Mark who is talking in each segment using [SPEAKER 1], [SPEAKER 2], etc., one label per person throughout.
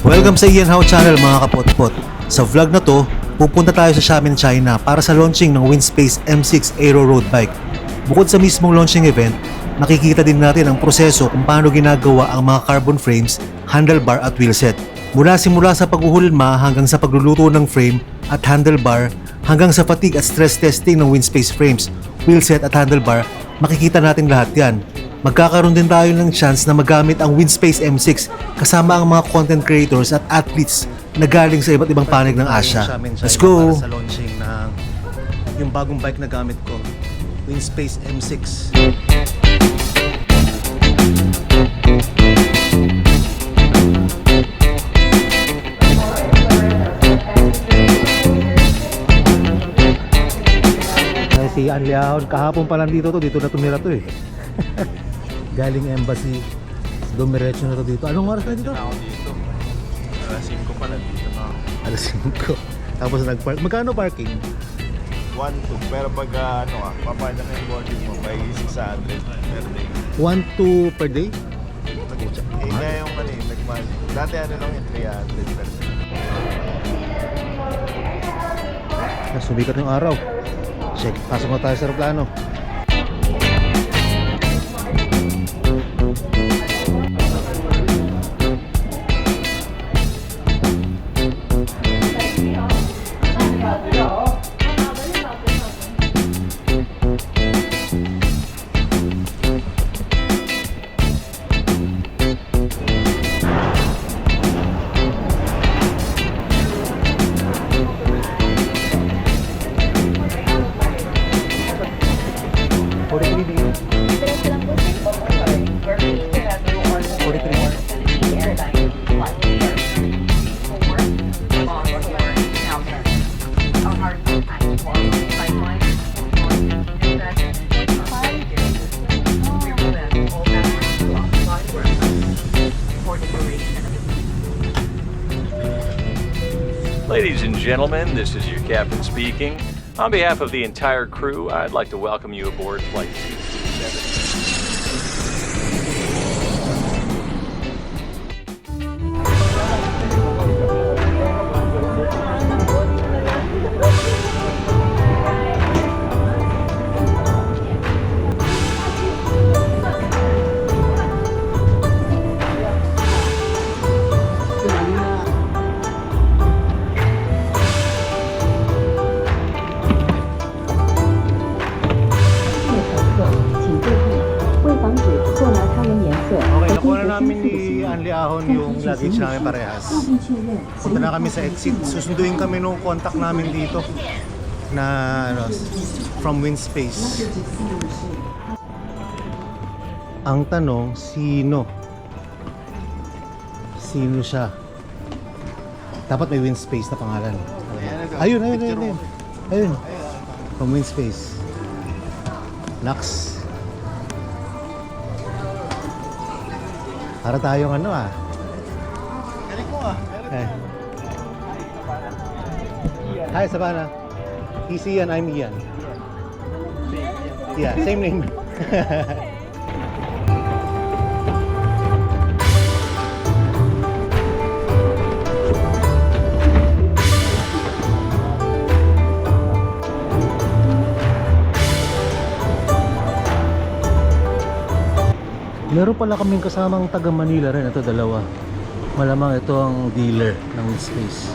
[SPEAKER 1] Welcome sa Ian How Channel mga kapotpot. Sa vlog na to, pupunta tayo sa Xiamen, China para sa launching ng Winspace M6 Aero Road Bike. Bukod sa mismong launching event, makikita din natin ang proseso kung paano ginagawa ang mga carbon frames, handlebar at wheelset. Simula sa paghuhulma hanggang sa pagluluto ng frame at handlebar hanggang sa fatigue at stress testing ng Winspace frames, wheelset at handlebar, makikita natin lahat yan. Magkakaroon din tayo ng chance na magamit ang Winspace M6 kasama ang mga content creators at athletes na galing sa iba't ibang panig ng Asia. Let's go! Para sa launching ng yung bagong bike na gamit ko, Winspace M6. Si Anliahon, kahapon pa lang dito na tumira to eh. Galing embassy, dumiretso na to dito. Anong oras na dito?
[SPEAKER 2] Ako dito. Alas 5 pala dito na ako.
[SPEAKER 1] Alas 5. Tapos nag-park. Magkano parking?
[SPEAKER 2] 1-2. Pero pag papala na yung boarding mo, may 600 per day.
[SPEAKER 1] 1-2 per day?
[SPEAKER 2] Kaya yung nagmahal. Dati lang yung 300 per day.
[SPEAKER 1] Sumikat yung araw. Check, pasok na tayo sa aeroplano.
[SPEAKER 3] Ladies and gentlemen, this is your captain speaking. On behalf of the entire crew, I'd like to welcome you aboard Flight 227.
[SPEAKER 1] Okay, nakuha na namin ni Anliahon yung luggage namin parehas. Punta na kami sa exit. Susunduin kami nung contact namin dito na from Winspace. Ang tanong, sino? Sino siya? Dapat may Winspace na pangalan. Ayun. Ayun. From Winspace. Lux. Para tayong
[SPEAKER 2] Galing mo
[SPEAKER 1] Hi, Savannah. He's Ian, I'm Ian. Yeah, same name. Meron pala kaming kasamang taga Manila rin. Ito dalawa. Malamang ito ang dealer ng Winspace.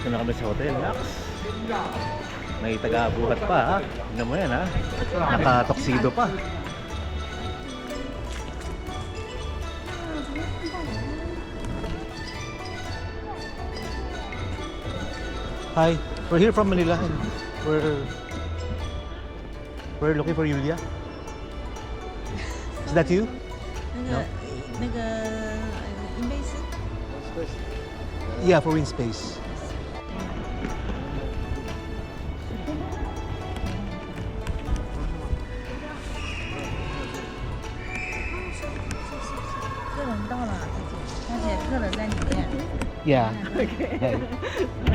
[SPEAKER 1] Dito na kami sa hotel, Max. May taga-buhat pa, ha? Tignan mo yan, ha? Naka-tuxedo pa. Hi, we're here from Manila and we're looking for Yulia. Is that you?
[SPEAKER 4] 那个应该是
[SPEAKER 1] Yeah, for WinSpace. Yeah.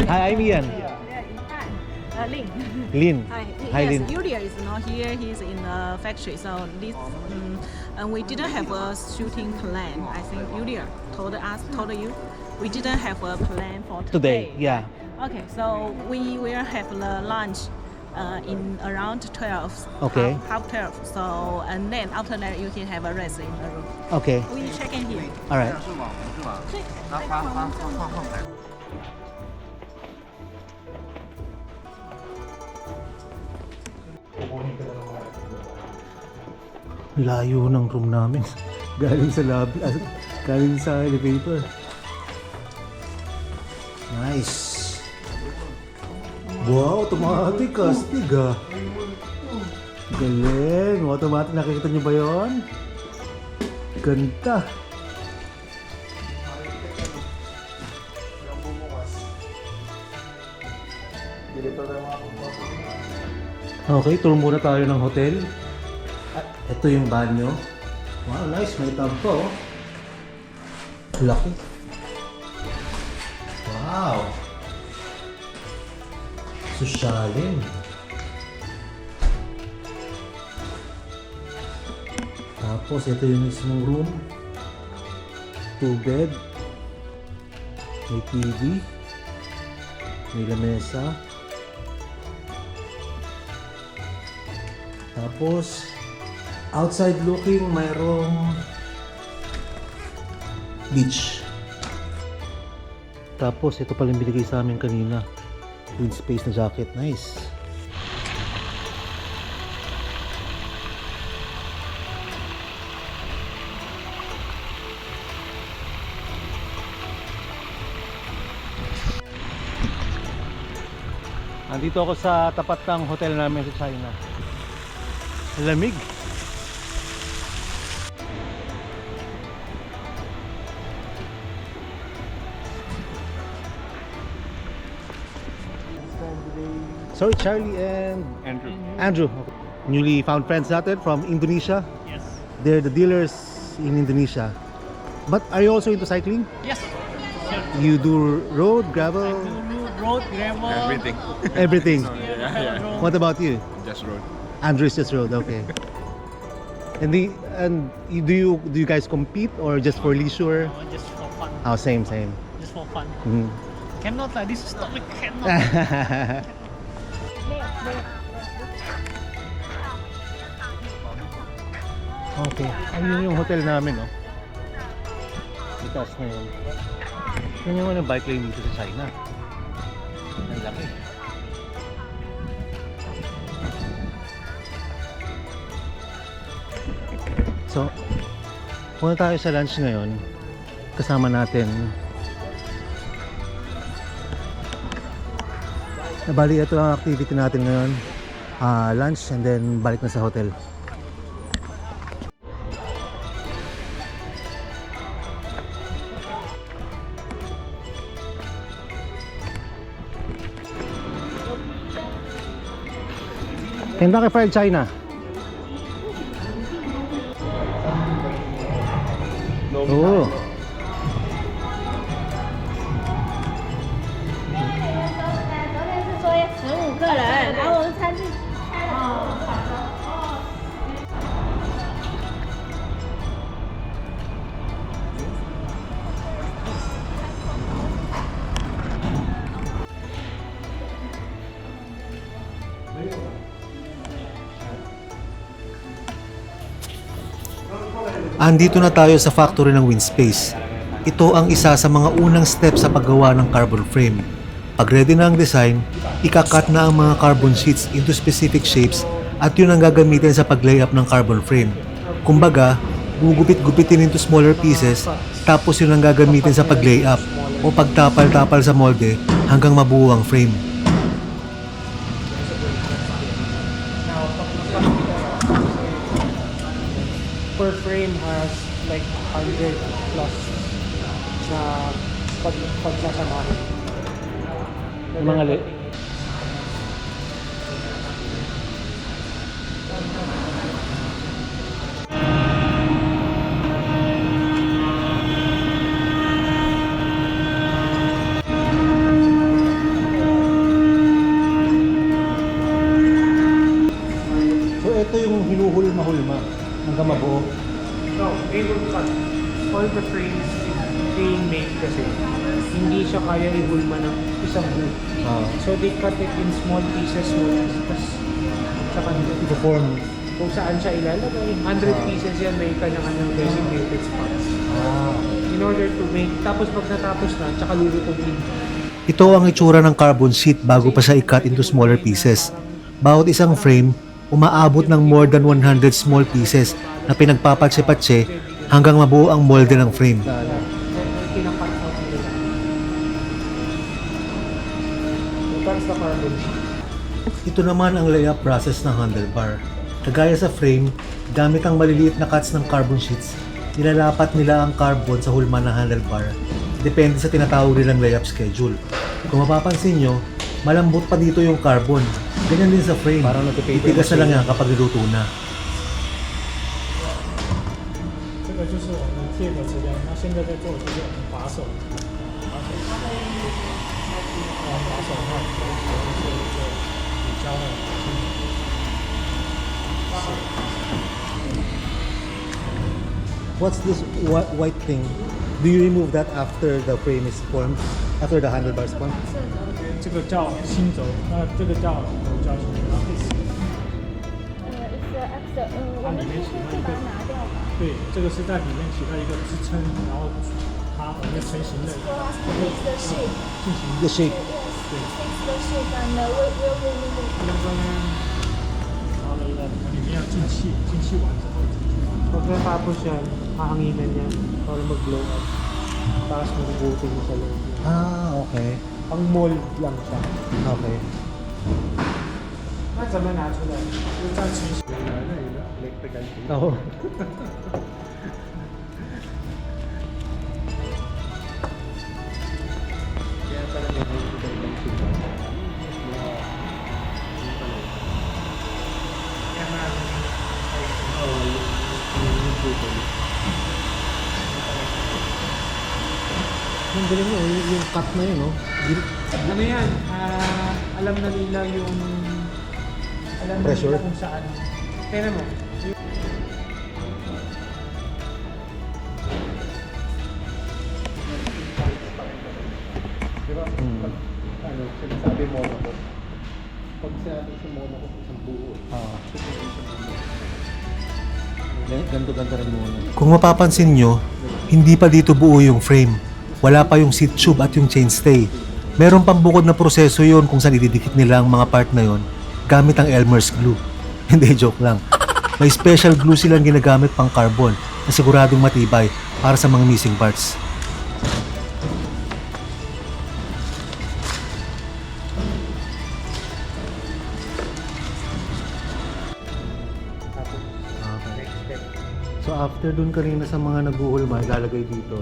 [SPEAKER 1] Hi, I'm Ian.
[SPEAKER 4] Lin.
[SPEAKER 1] Lin.
[SPEAKER 4] Hi.
[SPEAKER 1] Hi,
[SPEAKER 4] Yes,
[SPEAKER 1] Lin.
[SPEAKER 4] Yulia is not here. He's in the factory. So this, and we didn't have a shooting plan. I think Yulia told you, we didn't have a plan for
[SPEAKER 1] Today, yeah.
[SPEAKER 4] Okay, so we will have the lunch in around 12.
[SPEAKER 1] Okay.
[SPEAKER 4] Half 12. So and then after that you can have a rest in the room.
[SPEAKER 1] Okay.
[SPEAKER 4] We check in here.
[SPEAKER 1] All right. Layo ng room namin. Galing sa lobby, galing sa elevator. Nice. Wow, automatic astig ah. Galing. Automatic, nakikita niyo ba yun? Ganda. Okay, tour muna tayo ng hotel. At ito yung banyo. Wow, nice. May tub pa oh. Laki. Wow. Sosyalin. Tapos ito yung mismong room. 2 bed. May TV. May lamesa. Tapos outside looking, mayroong beach. Tapos ito pala yung binigay sa amin kanina. WinSpace na jacket. Nice. Andito ako sa tapat ng hotel namin sa China. Lamig. Sorry, Charlie and Andrew. Newly found friends natin from Indonesia.
[SPEAKER 5] Yes.
[SPEAKER 1] They're the dealers in Indonesia. But are you also into cycling?
[SPEAKER 5] Yes. Sure.
[SPEAKER 1] You do road, gravel,
[SPEAKER 5] Road, gravel.
[SPEAKER 2] Everything.
[SPEAKER 1] everything.
[SPEAKER 5] Road.
[SPEAKER 1] What about you?
[SPEAKER 2] Just road.
[SPEAKER 1] Andrew is just road, okay. Do you guys compete or just for leisure?
[SPEAKER 5] No, just for fun.
[SPEAKER 1] Oh, same.
[SPEAKER 5] Just for fun.
[SPEAKER 1] Mhm.
[SPEAKER 5] Cannot lah. This is topic cannot.
[SPEAKER 1] Okay, ayun yung hotel namin, no? Itaas na yun. Yun yung ano, bike lane dito sa China. Ang laki. So, punta tayo sa lunch ngayon. Kasama natin. Nabali, ito ang activity natin ngayon. Lunch and then balik na sa hotel. Kentucky Fried China. Oh. Andito na tayo sa factory ng WinSpace. Ito ang isa sa mga unang step sa paggawa ng carbon frame. Pag ready na ang design, ikakat na ang mga carbon sheets into specific shapes at yun ang gagamitin sa pag-layup ng carbon frame. Kumbaga, gugupit-gupitin into smaller pieces tapos yun ang gagamitin sa pag-layup o pagtapal-tapal sa molde hanggang mabuo ang frame.
[SPEAKER 6] Per frame has like 100 plus na pagsasamahin. Yung mga
[SPEAKER 1] So ito yung hinuhulma-hulma hanggang mabuo.
[SPEAKER 6] No, they will cut. All the frames being made kasi hindi siya kaya ihulma ng isang group. So they cut it in small pieces, tapos saka
[SPEAKER 1] Ito form.
[SPEAKER 6] kung saan siya ilalagay. 100 pieces yan, may kanya-kanyang designated spots. In order to make, tapos pag natapos na, tsaka lulutugin.
[SPEAKER 1] Ito ang itsura ng carbon sheet bago pa siya i-cut into smaller pieces. Bawat isang frame, umaabot ng more than 100 small pieces na pinagpapatse-patse hanggang mabuo ang molde ng frame.
[SPEAKER 6] Kinakat out nila. So that's the carbon sheet.
[SPEAKER 1] Ito naman ang layup process ng handlebar. Kagaya sa frame, gamit ang maliliit na cuts ng carbon sheets, nilalapat nila ang carbon sa hulma ng handlebar. Depende sa tinatawag nilang layup schedule. Kung mapapansin nyo, malambot pa dito yung carbon. Ganyan din sa frame. Titigas na lang yan kapag niluto na.
[SPEAKER 5] 这个就是我们贴的资料，那现在在做就是我们把手，把手的话，就是一个乳胶的。
[SPEAKER 1] What's this white thing? Do you remove that after the frame is formed? After the handlebar is formed?
[SPEAKER 5] 这个叫心轴，那这个叫乳胶心轴，然后
[SPEAKER 7] it's the extra，我们今天会把它拿掉吗？
[SPEAKER 5] 对，这个是在里面起到一个支撑，然后它我们成型的
[SPEAKER 7] It's the shape.
[SPEAKER 5] 进行
[SPEAKER 1] The shape.
[SPEAKER 7] It's the shape and we'll remove it.
[SPEAKER 5] 然后呢，里面要进气，进气完之后。
[SPEAKER 6] Pag natapos yan, hahanginan yan para mag-blow up. Tapos magugutin mo sa loob.
[SPEAKER 1] Okay.
[SPEAKER 6] Pang mold lang siya.
[SPEAKER 1] Okay.
[SPEAKER 6] 那怎么拿出来？
[SPEAKER 5] 就在成型的那一个的感觉。
[SPEAKER 1] Oo. Ang galing mo, yung cut na yun, no?
[SPEAKER 6] Ano yan? Alam na nila yung... Alam na
[SPEAKER 1] Pressure?
[SPEAKER 6] nila kung saan. Kaya mo. Diba? Ano, sinasabi mo ako. Pag sinabi sa mono ko, isang buo.
[SPEAKER 1] Ganto-ganto rin muna. Kung mapapansin nyo, hindi pa dito buo yung frame. Wala pa yung seat tube at yung chainstay. Meron pang bukod na proseso yon kung saan ididikit nila ang mga part na yon gamit ang Elmer's glue. Hindi, joke lang. May special glue silang ginagamit pang carbon na siguradong matibay para sa mga missing parts. So after dun kanina sa mga naghuhulma, ilalagay dito.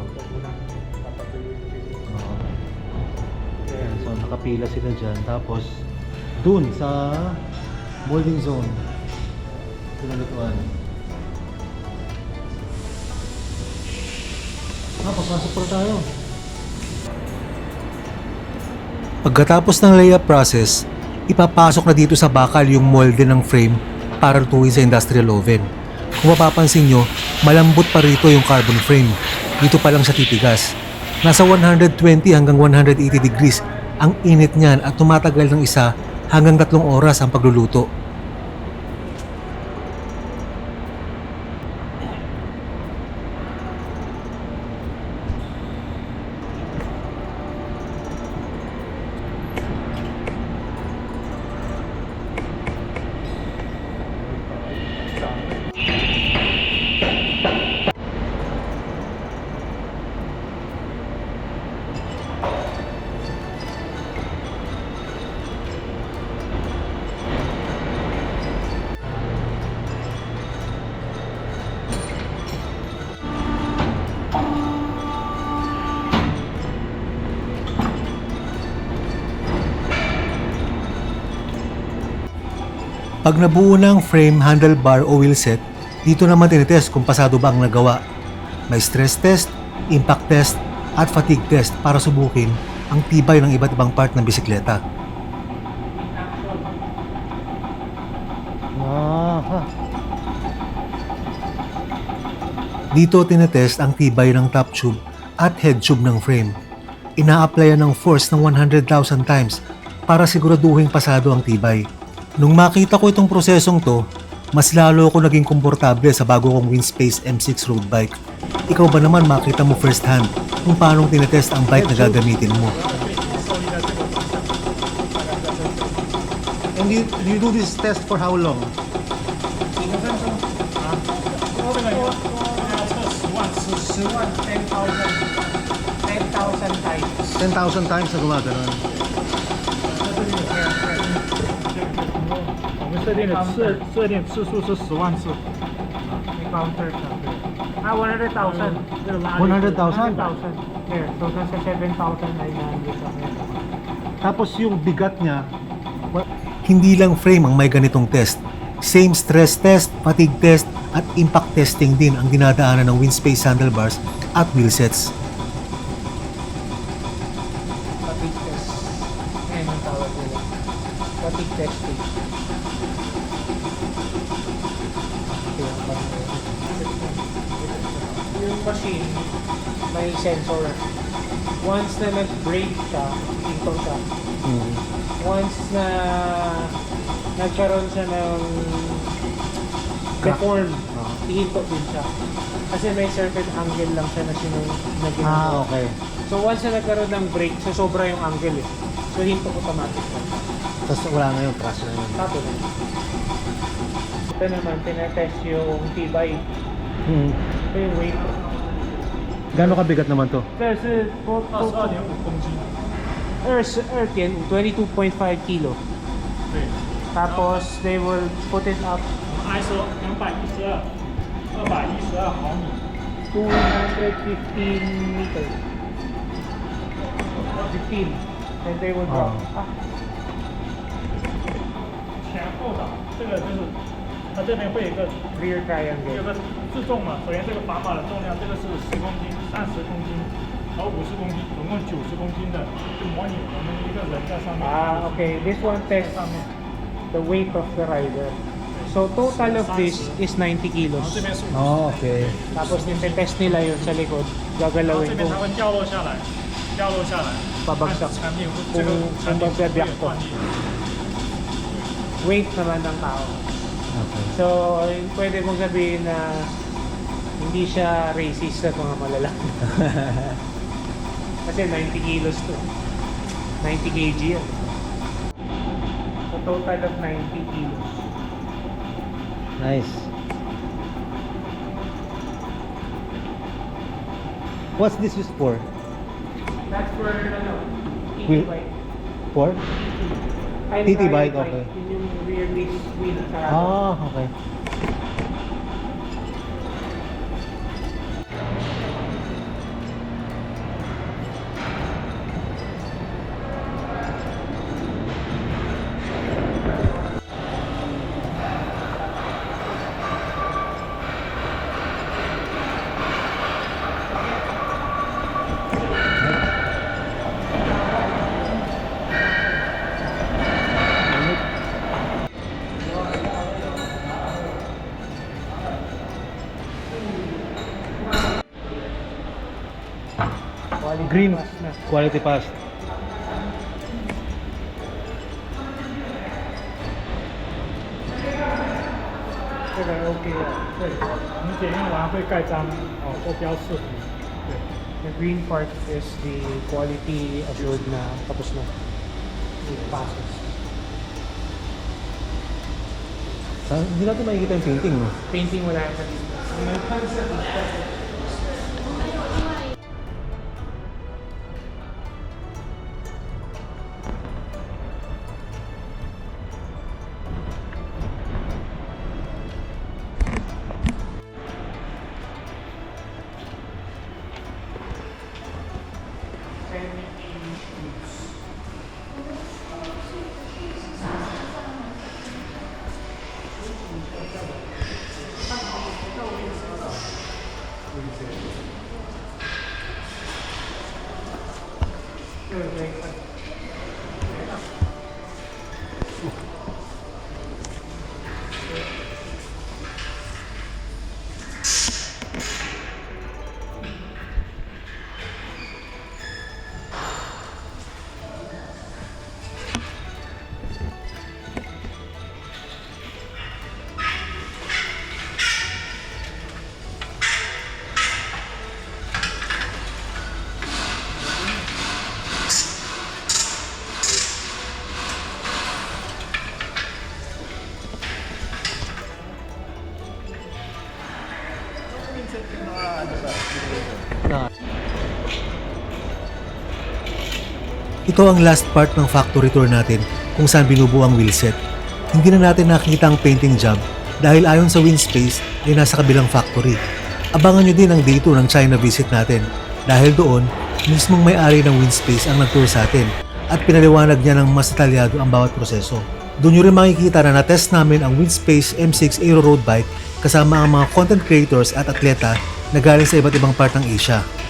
[SPEAKER 1] Ayan, so nakapila sila dyan. Tapos dun sa molding zone, pinagatuan. Papasok pa tayo. Pagkatapos ng layup process, ipapasok na dito sa bakal yung molde ng frame para lutuin sa industrial oven. Kung mapapansin nyo, malambot pa rito yung carbon frame. Dito pa lang siya titigas. Nasa 120 hanggang 180 degrees ang init niyan at tumatagal ng 1 hanggang 3 oras ang pagluluto. Pag nabuo ng frame, handlebar o wheelset, dito naman tinitest kung pasado ba ang nagawa. May stress test, impact test, at fatigue test para subukin ang tibay ng iba't ibang part ng bisikleta. Dito tinetest ang tibay ng top tube at head tube ng frame. Ina-applyan ng force ng 100,000 times para siguraduhin pasado ang tibay. Nung makita ko itong prosesong to, mas lalo ako naging komportable sa bago kong Winspace M6 road bike. Ikaw ba naman makita mo first hand kung paano tinetest ang bike na gagamitin mo? And you do this test for how long?
[SPEAKER 6] 10,000 times.
[SPEAKER 1] 10,000 times na gumagano'n.
[SPEAKER 5] 我们设定次数是10万次。
[SPEAKER 6] May counter siya. 100,000.
[SPEAKER 1] 100,000?
[SPEAKER 6] 100,000. There. So, nasa 7,900 sa meron.
[SPEAKER 1] Tapos yung bigat niya, hindi lang frame ang may ganitong test. Same stress test, fatigue test, at impact testing din ang dinadaanan ng Winspace handlebars at wheelsets.
[SPEAKER 6] Fatigue test. Ayan ang tawag nila. Fatigue testing. Yung machine, may sensor. Once na nag-brake siya, hinto siya. Once na nagkaroon siya ng deform, ihinto din siya. Kasi may certain angle lang siya na ginagawa.
[SPEAKER 1] Okay.
[SPEAKER 6] So once na nagkaroon ng brake, so sobra yung angle eh. So hinto automatic na.
[SPEAKER 1] Tapos wala na yung crash na yun.
[SPEAKER 6] Tapo na. Ito naman, tinetest yung tibay. Ito yung weight.
[SPEAKER 1] Gano'ng kabigat naman to?
[SPEAKER 6] 这是
[SPEAKER 5] 22.5公斤。
[SPEAKER 6] 22.5 kilo.
[SPEAKER 5] 对，
[SPEAKER 6] Tapos they will put it up
[SPEAKER 5] ISO 212毫米。
[SPEAKER 6] 215 meters. 15. And they will drop.
[SPEAKER 5] 前后挡，这个就是它这边会有一个
[SPEAKER 6] Rear
[SPEAKER 5] 有
[SPEAKER 6] triangle.
[SPEAKER 5] 个自重嘛。首先这个砝码的重量，这个是10公斤、30公斤，还有50公斤，总共90公斤的，就模拟我们一个人在上面。
[SPEAKER 6] Okay. This one tests
[SPEAKER 5] 上面，
[SPEAKER 6] the weight of the rider. So total of this is 90
[SPEAKER 5] 然后
[SPEAKER 6] kilos.
[SPEAKER 5] 这边是50。
[SPEAKER 1] Okay.
[SPEAKER 6] Tapos nite-test nila yun sa likod.
[SPEAKER 5] 然后
[SPEAKER 6] Gagalawin
[SPEAKER 5] 这边
[SPEAKER 6] kung
[SPEAKER 5] 它会掉落下来，掉落下来，
[SPEAKER 6] babagsak
[SPEAKER 5] 产品会这个
[SPEAKER 6] kung
[SPEAKER 5] 产品会不会
[SPEAKER 6] babagsak
[SPEAKER 5] 有断裂。
[SPEAKER 6] weight naman ng tao.
[SPEAKER 1] Okay.
[SPEAKER 6] So, pwede mong sabihin na hindi siya racist sa mga malalaki. Kasi 90 kilos to. 90 kg yan. So, total of 90 kilos.
[SPEAKER 1] Nice. What's this used for?
[SPEAKER 6] That's for, ano,
[SPEAKER 1] Wheel-
[SPEAKER 6] TT bike.
[SPEAKER 1] For?
[SPEAKER 6] Time
[SPEAKER 1] TT
[SPEAKER 6] trial
[SPEAKER 1] bike, okay.
[SPEAKER 6] Yun yung rear wheel sa
[SPEAKER 1] Okay. Green
[SPEAKER 6] pass na.
[SPEAKER 1] quality pass.
[SPEAKER 6] Okay.
[SPEAKER 5] 对，我们检验完会盖章，或标示。对。
[SPEAKER 6] The green part is the quality assured na tapos na. It passes.
[SPEAKER 1] Hindi natin makikita yung painting, no?
[SPEAKER 6] Painting wala sa dito.
[SPEAKER 1] Ito ang last part ng factory tour natin kung saan binubuo ang wheelset. Hindi na natin nakikita ang painting job dahil ayon sa Winspace ay nasa kabilang factory. Abangan nyo din ang day 2 ng China visit natin dahil doon, mismong may-ari ng Winspace ang nag-tour sa atin at pinaliwanag niya ng mas detalyado ang bawat proseso. Doon nyo rin makikita na na-test namin ang Winspace M6 Aero Road Bike kasama ang mga content creators at atleta na galing sa iba't ibang part ng Asia.